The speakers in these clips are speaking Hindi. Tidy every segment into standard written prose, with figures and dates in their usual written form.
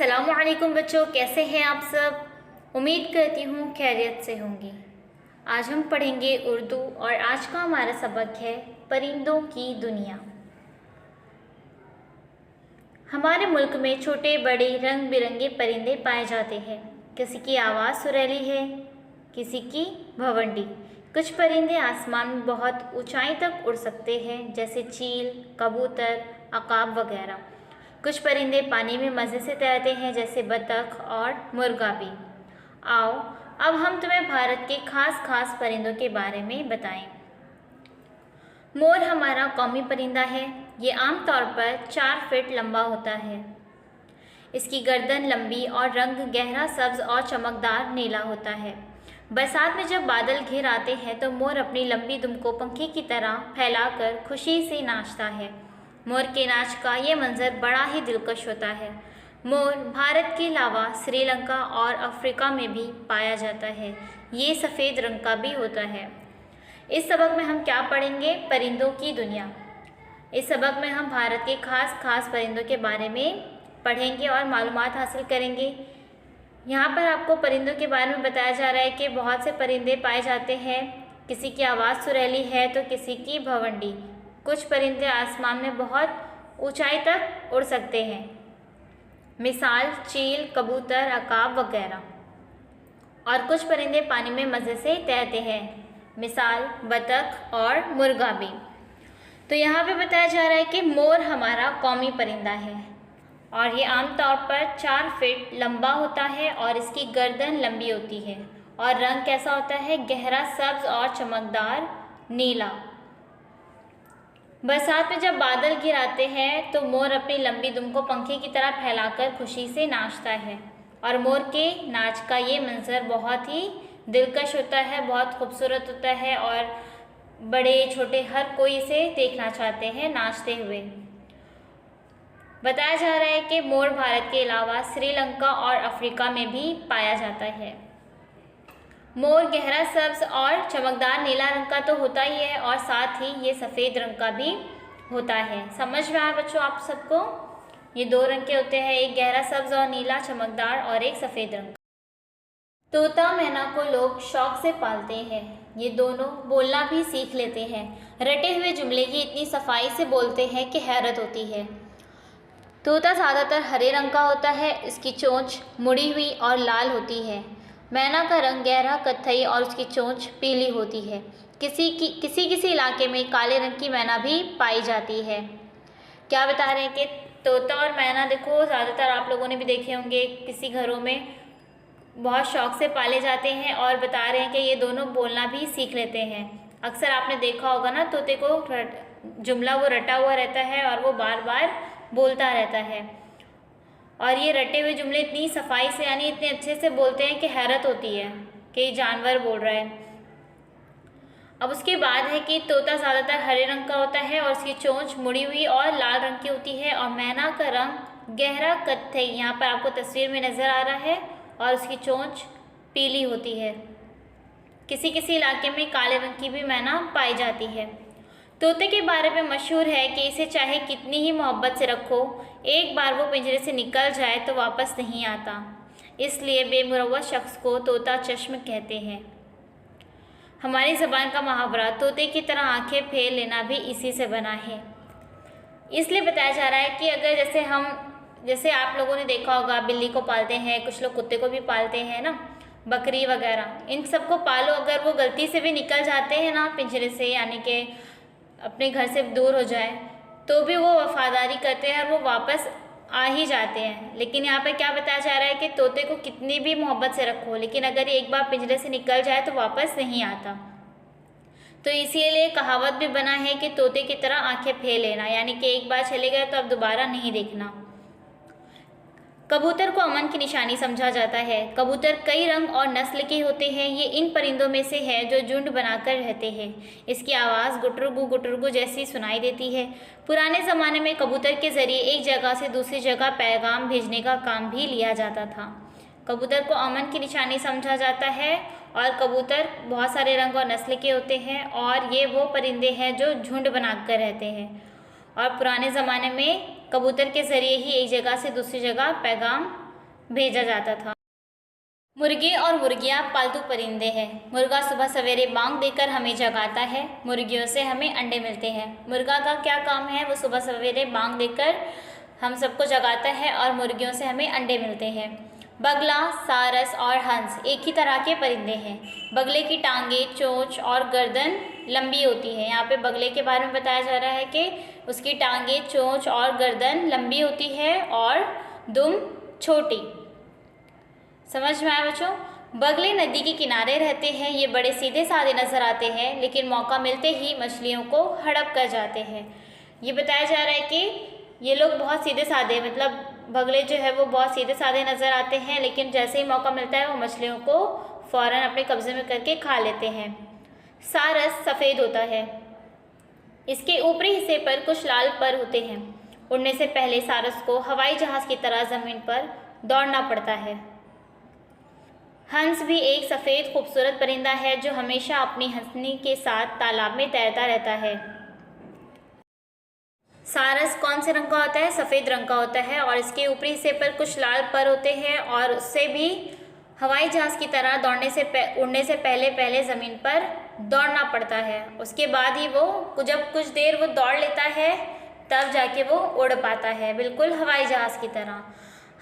अस्सलामुअलैकुम बच्चों, कैसे हैं आप सब। उम्मीद करती हूँ खैरियत से होंगी। आज हम पढ़ेंगे उर्दू और आज का हमारा सबक है परिंदों की दुनिया। हमारे मुल्क में छोटे बड़े रंग बिरंगे परिंदे पाए जाते हैं। किसी की आवाज़ सुरीली है, किसी की भवंडी। कुछ परिंदे आसमान में बहुत ऊंचाई तक उड़ सकते हैं, जैसे चील, कबूतर, अकाब वगैरह। कुछ परिंदे पानी में मज़े से तैरते हैं, जैसे बतख और मुर्गा भी। आओ अब हम तुम्हें भारत के खास परिंदों के बारे में बताएं। मोर हमारा कौमी परिंदा है। ये आमतौर पर 4 फीट लंबा होता है। इसकी गर्दन लंबी और रंग गहरा सब्ज और चमकदार नीला होता है। बरसात में जब बादल घिर आते हैं तो मोर अपनी लंबी दुम को पंखे की तरह फैलाकर खुशी से नाचता है। मोर के नाच का ये मंजर बड़ा ही दिलकश होता है। मोर भारत के अलावा श्रीलंका और अफ्रीका में भी पाया जाता है। ये सफ़ेद रंग का भी होता है। इस सबक में हम क्या पढ़ेंगे? परिंदों की दुनिया। इस सबक में हम भारत के खास परिंदों के बारे में पढ़ेंगे और मालूमात हासिल करेंगे। यहाँ पर आपको परिंदों के बारे में बताया जा रहा है कि बहुत से परिंदे पाए जाते हैं। किसी की आवाज़ सुरीली है तो किसी की भवंडी। कुछ परिंदे आसमान में बहुत ऊंचाई तक उड़ सकते हैं, मिसाल चील, कबूतर, अकाब वगैरह। और कुछ परिंदे पानी में मज़े से तैरते हैं, मिसाल बतख और मुर्गा भी। तो यहाँ पे बताया जा रहा है कि मोर हमारा कौमी परिंदा है और ये आमतौर पर 4 फीट लंबा होता है और इसकी गर्दन लंबी होती है और रंग कैसा होता है? गहरा सब्ज और चमकदार नीला। बरसात में जब बादल गिराते हैं तो मोर अपनी लंबी दुम को पंखे की तरह फैलाकर खुशी से नाचता है और मोर के नाच का ये मंजर बहुत ही दिलकश होता है, बहुत खूबसूरत होता है और बड़े छोटे हर कोई इसे देखना चाहते हैं नाचते हुए। बताया जा रहा है कि मोर भारत के अलावा श्रीलंका और अफ्रीका में भी पाया जाता है। मोर गहरा सब्ज और चमकदार नीला रंग का तो होता ही है और साथ ही ये सफ़ेद रंग का भी होता है। समझ में आया बच्चों आप सबको? ये 2 रंग के होते हैं, एक गहरा सब्ज और नीला चमकदार और एक सफ़ेद रंग। तोता मैना को लोग शौक से पालते हैं। ये दोनों बोलना भी सीख लेते हैं। रटे हुए जुमले ही इतनी सफाई से बोलते हैं कि हैरत होती है। तोता ज़्यादातर हरे रंग का होता है। इसकी चोंच मुड़ी हुई और लाल होती है। मैना का रंग गहरा कत्थई और उसकी चोंच पीली होती है। किसी इलाके में काले रंग की मैना भी पाई जाती है। क्या बता रहे हैं कि तोता और मैना देखो ज़्यादातर आप लोगों ने भी देखे होंगे, किसी घरों में बहुत शौक से पाले जाते हैं और बता रहे हैं कि ये दोनों बोलना भी सीख लेते हैं। अक्सर आपने देखा होगा ना, तोते को जुमला वो रटा हुआ रहता है और वो बार बार बोलता रहता है और ये रटे हुए जुमले इतनी सफाई से यानी इतने अच्छे से बोलते हैं कि हैरत होती है कि ये जानवर बोल रहा है। अब उसके बाद है कि तोता ज़्यादातर हरे रंग का होता है और उसकी चोंच मुड़ी हुई और लाल रंग की होती है और मैना का रंग गहरा कत्थई, यहाँ पर आपको तस्वीर में नज़र आ रहा है, और उसकी चोंच पीली होती है। किसी इलाके में काले रंग की भी मैना पाई जाती है। तोते के बारे में मशहूर है कि इसे चाहे कितनी ही मोहब्बत से रखो, एक बार वो पिंजरे से निकल जाए तो वापस नहीं आता। इसलिए बेमुरव्वत शख्स को तोता चश्म कहते हैं। हमारी ज़बान का मुहावरा तोते की तरह आंखें फेर लेना भी इसी से बना है। इसलिए बताया जा रहा है कि अगर जैसे आप लोगों ने देखा होगा बिल्ली को पालते हैं, कुछ लोग कुत्ते को भी पालते हैं ना, बकरी वगैरह, इन सबको पालो। अगर वो गलती से भी निकल जाते हैं ना पिंजरे से, यानी कि अपने घर से दूर हो जाए, तो भी वो वफादारी करते हैं और वो वापस आ ही जाते हैं। लेकिन यहाँ पे क्या बताया जा रहा है कि तोते को कितनी भी मोहब्बत से रखो, लेकिन अगर ये एक बार पिंजरे से निकल जाए तो वापस नहीं आता। तो इसीलिए कहावत भी बना है कि तोते की तरह आंखें फेर लेना, यानी कि एक बार चले गए तो अब दोबारा नहीं देखना। कबूतर को अमन की निशानी समझा जाता है। कबूतर कई रंग और नस्ल के होते हैं। ये इन परिंदों में से है जो झुंड बनाकर रहते हैं। इसकी आवाज़ गुटरुगु जैसी सुनाई देती है। पुराने ज़माने में कबूतर के ज़रिए एक जगह से दूसरी जगह पैगाम भेजने का काम भी लिया जाता था। कबूतर को अमन की निशानी समझा जाता है और कबूतर बहुत सारे रंग और नस्ल के होते हैं और ये वो परिंदे हैं जो झुंड बनाकर रहते हैं और पुराने ज़माने में कबूतर के ज़रिए ही एक जगह से दूसरी जगह पैगाम भेजा जाता था। मुर्गे और मुर्गियाँ पालतू परिंदे हैं। मुर्गा सुबह सवेरे बांग देकर हमें जगाता है। मुर्गियों से हमें अंडे मिलते हैं। मुर्गा का क्या काम है? वो सुबह सवेरे बांग देकर हम सबको जगाता है और मुर्गियों से हमें अंडे मिलते हैं। बगला, सारस और हंस एक ही तरह के परिंदे हैं। बगले की टांगें, चोंच और गर्दन लंबी होती है। यहाँ पे बगले के बारे में बताया जा रहा है कि उसकी टांगें, चोंच और गर्दन लंबी होती है और दुम छोटी। समझ में आया बच्चों? बगले नदी के किनारे रहते हैं। ये बड़े सीधे साधे नजर आते हैं, लेकिन मौका मिलते ही मछलियों को हड़प कर जाते हैं। ये बताया जा रहा है कि ये लोग बहुत सीधे साधे, मतलब बगले जो है वो बहुत सीधे साधे नज़र आते हैं, लेकिन जैसे ही मौका मिलता है वो मछलियों को फ़ौरन अपने कब्जे में करके खा लेते हैं। सारस सफ़ेद होता है। इसके ऊपरी हिस्से पर कुछ लाल पर होते हैं। उड़ने से पहले सारस को हवाई जहाज़ की तरह ज़मीन पर दौड़ना पड़ता है। हंस भी एक सफ़ेद खूबसूरत परिंदा है जो हमेशा अपनी हंसनी के साथ तालाब में तैरता रहता है। सारस कौन से रंग का होता है? सफ़ेद रंग का होता है और इसके ऊपरी हिस्से पर कुछ लाल पर होते हैं और उससे भी हवाई जहाज़ की तरह उड़ने से पहले ज़मीन पर दौड़ना पड़ता है। उसके बाद ही वो जब कुछ देर वो दौड़ लेता है तब जाके वो उड़ पाता है, बिल्कुल हवाई जहाज़ की तरह।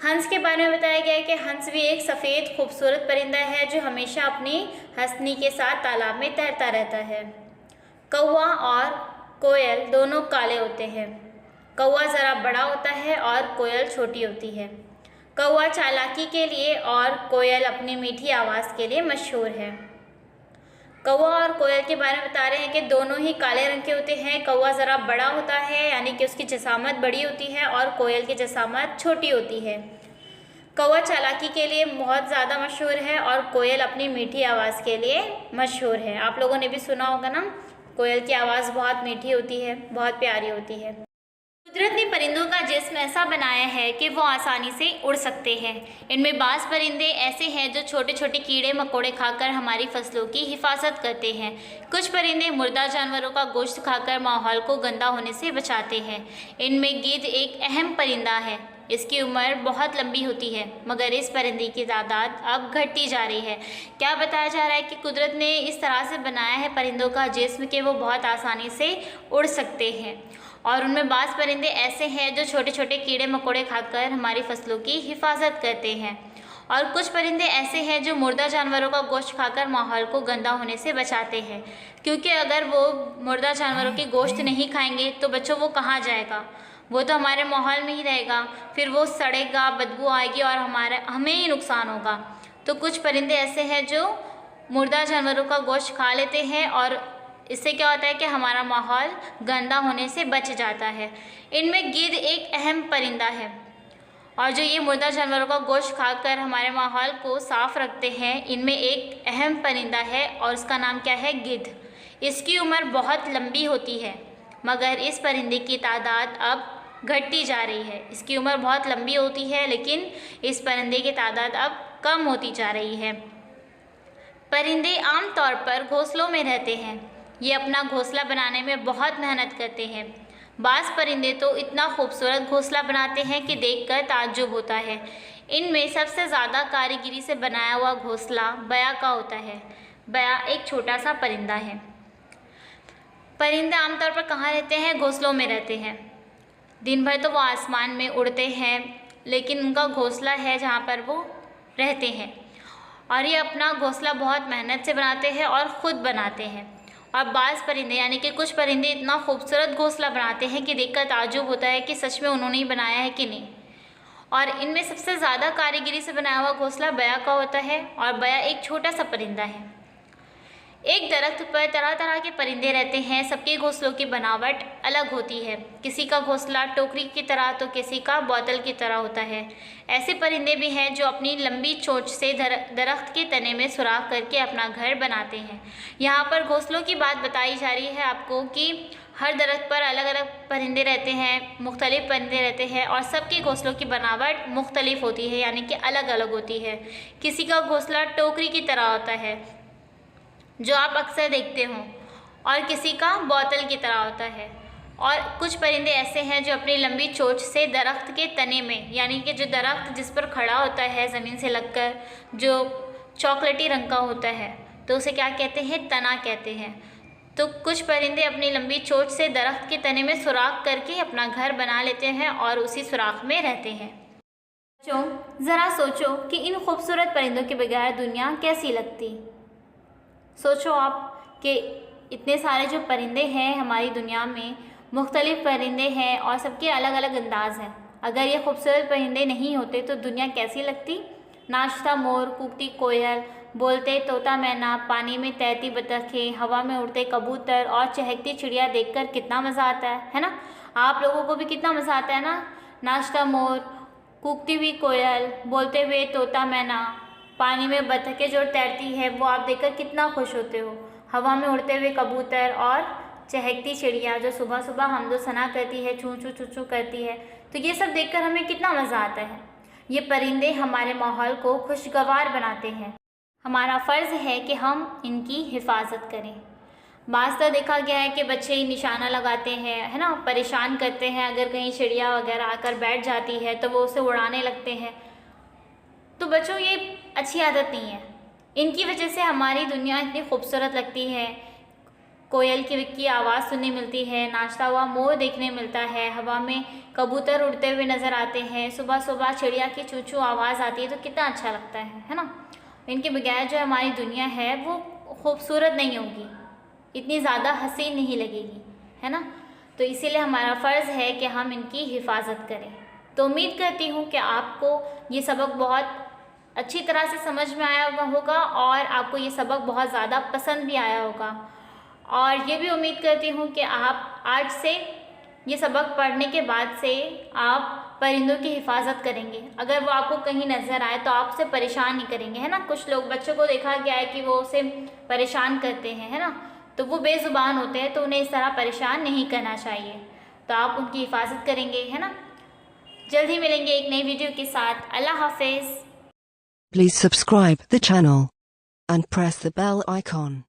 हंस के बारे में बताया गया है कि हंस भी एक सफ़ेद खूबसूरत परिंदा है जो हमेशा अपनी हंसनी के साथ तालाब में तैरता रहता है। कौवा और कोयल दोनों काले होते हैं। कौवा ज़रा बड़ा होता है और कोयल छोटी होती है। कौवा चालाकी के लिए और कोयल अपनी मीठी आवाज़ के लिए मशहूर है। कौवा और कोयल के बारे में बता रहे हैं कि दोनों ही काले रंग के होते हैं। कौवा ज़रा बड़ा होता है, यानी कि उसकी जसामत बड़ी होती है, और कोयल की जसामत छोटी होती है। कौवा चालाकी के लिए बहुत ज़्यादा मशहूर है और कोयल अपनी मीठी आवाज़ के लिए मशहूर है। आप लोगों ने भी सुना होगा ना, कोयल की आवाज़ बहुत मीठी होती है, बहुत प्यारी होती है। कुदरत ने परिंदों का जिस्म ऐसा बनाया है कि वो आसानी से उड़ सकते हैं। इनमें बाज़ परिंदे ऐसे हैं जो छोटे छोटे कीड़े मकोड़े खाकर हमारी फसलों की हिफाजत करते हैं। कुछ परिंदे मुर्दा जानवरों का गोश्त खाकर माहौल को गंदा होने से बचाते हैं। इनमें गिद्ध एक अहम परिंदा है। इसकी उम्र बहुत लंबी होती है, मगर इस परिंदे की तादाद अब घटती जा रही है। क्या बताया जा रहा है कि कुदरत ने इस तरह से बनाया है परिंदों का जिस्म कि वो बहुत आसानी से उड़ सकते हैं, और उनमें बाज़ परिंदे ऐसे हैं जो छोटे छोटे कीड़े मकोड़े खाकर हमारी फसलों की हिफाजत करते हैं, और कुछ परिंदे ऐसे हैं जो मुर्दा जानवरों का गोश्त खाकर माहौल को गंदा होने से बचाते हैं। क्योंकि अगर वो मुर्दा जानवरों के गोश्त नहीं खाएंगे तो बच्चों वो कहाँ जाएगा? वो तो हमारे माहौल में ही रहेगा, फिर वो सड़ेगा, बदबू आएगी और हमें ही नुकसान होगा। तो कुछ परिंदे ऐसे हैं जो मुर्दा जानवरों का गोश्त खा लेते हैं, और इससे क्या होता है कि हमारा माहौल गंदा होने से बच जाता है। इनमें गिद्ध एक अहम परिंदा है, और जो ये मुर्दा जानवरों का गोश्त खाकर हमारे माहौल को साफ़ रखते हैं, इनमें एक अहम परिंदा है और उसका नाम क्या है? गिद्ध। इसकी उम्र बहुत लंबी होती है, मगर इस परिंदे की तादाद अब घटती जा रही है। इसकी उम्र बहुत लंबी होती है, लेकिन इस परिंदे की तादाद अब कम होती जा रही है। परिंदे आमतौर पर घोंसलों में रहते हैं। ये अपना घोंसला बनाने में बहुत मेहनत करते हैं। बाज़ परिंदे तो इतना खूबसूरत घोंसला बनाते हैं कि देखकर ताज्जुब होता है। इनमें सबसे ज़्यादा कारीगरी से बनाया हुआ घोंसला बया का होता है। बया एक छोटा सा परिंदा है। परिंदे आमतौर पर कहाँ रहते हैं? घोंसलों में रहते हैं। दिन भर तो वो आसमान में उड़ते हैं, लेकिन उनका घोंसला है जहाँ पर वो रहते हैं, और ये अपना घोंसला बहुत मेहनत से बनाते हैं और ख़ुद बनाते हैं। और बाज़ परिंदे यानी कि कुछ परिंदे इतना खूबसूरत घोंसला बनाते हैं कि देखकर ताज्जुब होता है कि सच में उन्होंने ही बनाया है कि नहीं। और इनमें सबसे ज़्यादा कारीगरी से बनाया हुआ घोंसला बया का होता है, और बया एक छोटा सा परिंदा है। एक दरख्त पर तरह तरह के परिंदे रहते हैं। सबके घोंसलों की बनावट अलग होती है। किसी का घोंसला टोकरी की तरह तो किसी का बोतल की तरह होता है। ऐसे परिंदे भी हैं जो अपनी लंबी चोंच से दरख्त के तने में सुराख करके अपना घर बनाते हैं। यहाँ पर घोंसलों की बात बताई जा रही है आपको कि हर दरख्त पर अलग अलग परिंदे रहते हैं, मुख्तलिफ परिंदे रहते हैं, और सबके घोंसलों की बनावट मुख्तलिफ होती है, यानी कि अलग अलग होती है। किसी का घोंसला टोकरी की तरह होता है जो आप अक्सर देखते हो, और किसी का बोतल की तरह होता है। और कुछ परिंदे ऐसे हैं जो अपनी लंबी चोंच से दरख्त के तने में, यानी कि जो दरख्त जिस पर खड़ा होता है ज़मीन से लगकर, जो चॉकलेटी रंग का होता है, तो उसे क्या कहते हैं? तना कहते हैं। तो कुछ परिंदे अपनी लंबी चोंच से दरख्त के तने में सुराख करके अपना घर बना लेते हैं और उसी सुराख में रहते हैं। बच्चों, ज़रा सोचो कि इन खूबसूरत परिंदों के बगैर दुनिया कैसी लगती। सोचो आप कि इतने सारे जो परिंदे हैं हमारी दुनिया में, मुख्तलिफ़ परिंदे हैं और सबके अलग अलग अंदाज़ हैं। अगर ये खूबसूरत परिंदे नहीं होते तो दुनिया कैसी लगती? नाचता मोर, कूकती कोयल, बोलते तोता मैना, पानी में तैरती बतखें, हवा में उड़ते कबूतर और चहकती चिड़िया देखकर कितना मज़ा आता है ना? आप लोगों को भी कितना मज़ा आता है ना? नाचता मोर, कूकती हुई कोयल, बोलते हुए तोता मैना, पानी में बतखें जो तैरती है वो आप देखकर कितना खुश होते हो, हवा में उड़ते हुए कबूतर और चहकती चिड़िया जो सुबह सुबह हमदो सना करती है, चूँ चूँ चूँ चूँ करती है, तो ये सब देखकर हमें कितना मज़ा आता है। ये परिंदे हमारे माहौल को खुशगवार बनाते हैं। हमारा फ़र्ज़ है कि हम इनकी हिफाजत करें। बाज़ देखा गया है कि बच्चे निशाना लगाते हैं, है ना, परेशान करते हैं। अगर कहीं चिड़िया वगैरह आकर बैठ जाती है तो वो उसे उड़ाने लगते हैं। तो बच्चों, ये अच्छी आदत नहीं है। इनकी वजह से हमारी दुनिया इतनी खूबसूरत लगती है। कोयल की आवाज़ सुनने मिलती है, नाचता हुआ मोर देखने मिलता है, हवा में कबूतर उड़ते हुए नज़र आते हैं, सुबह सुबह चिड़िया की चू चू आवाज़ आती है, तो कितना अच्छा लगता है ना। इनके बगैर जो हमारी दुनिया है वो खूबसूरत नहीं होगी, इतनी ज़्यादा हसीन नहीं लगेगी, है ना। तो इसीलिए हमारा फ़र्ज़ है कि हम इनकी हिफाजत करें। तो उम्मीद करती हूँ कि आपको ये सबक बहुत अच्छी तरह से समझ में आया होगा और आपको ये सबक बहुत ज़्यादा पसंद भी आया होगा। और ये भी उम्मीद करती हूँ कि आप आज से ये सबक पढ़ने के बाद से आप परिंदों की हिफाजत करेंगे। अगर वो आपको कहीं नज़र आए तो आप उसे परेशान नहीं करेंगे, है ना। कुछ लोग, बच्चों को देखा गया है कि वो उसे परेशान करते हैं, है ना, तो वो बेज़ुबान होते हैं, तो उन्हें इस तरह परेशान नहीं करना चाहिए। तो आप उनकी हिफाजत करेंगे, है ना। जल्द ही मिलेंगे एक नई वीडियो के साथ। अल्लाह हाफिज़। Please subscribe the channel and press the bell icon.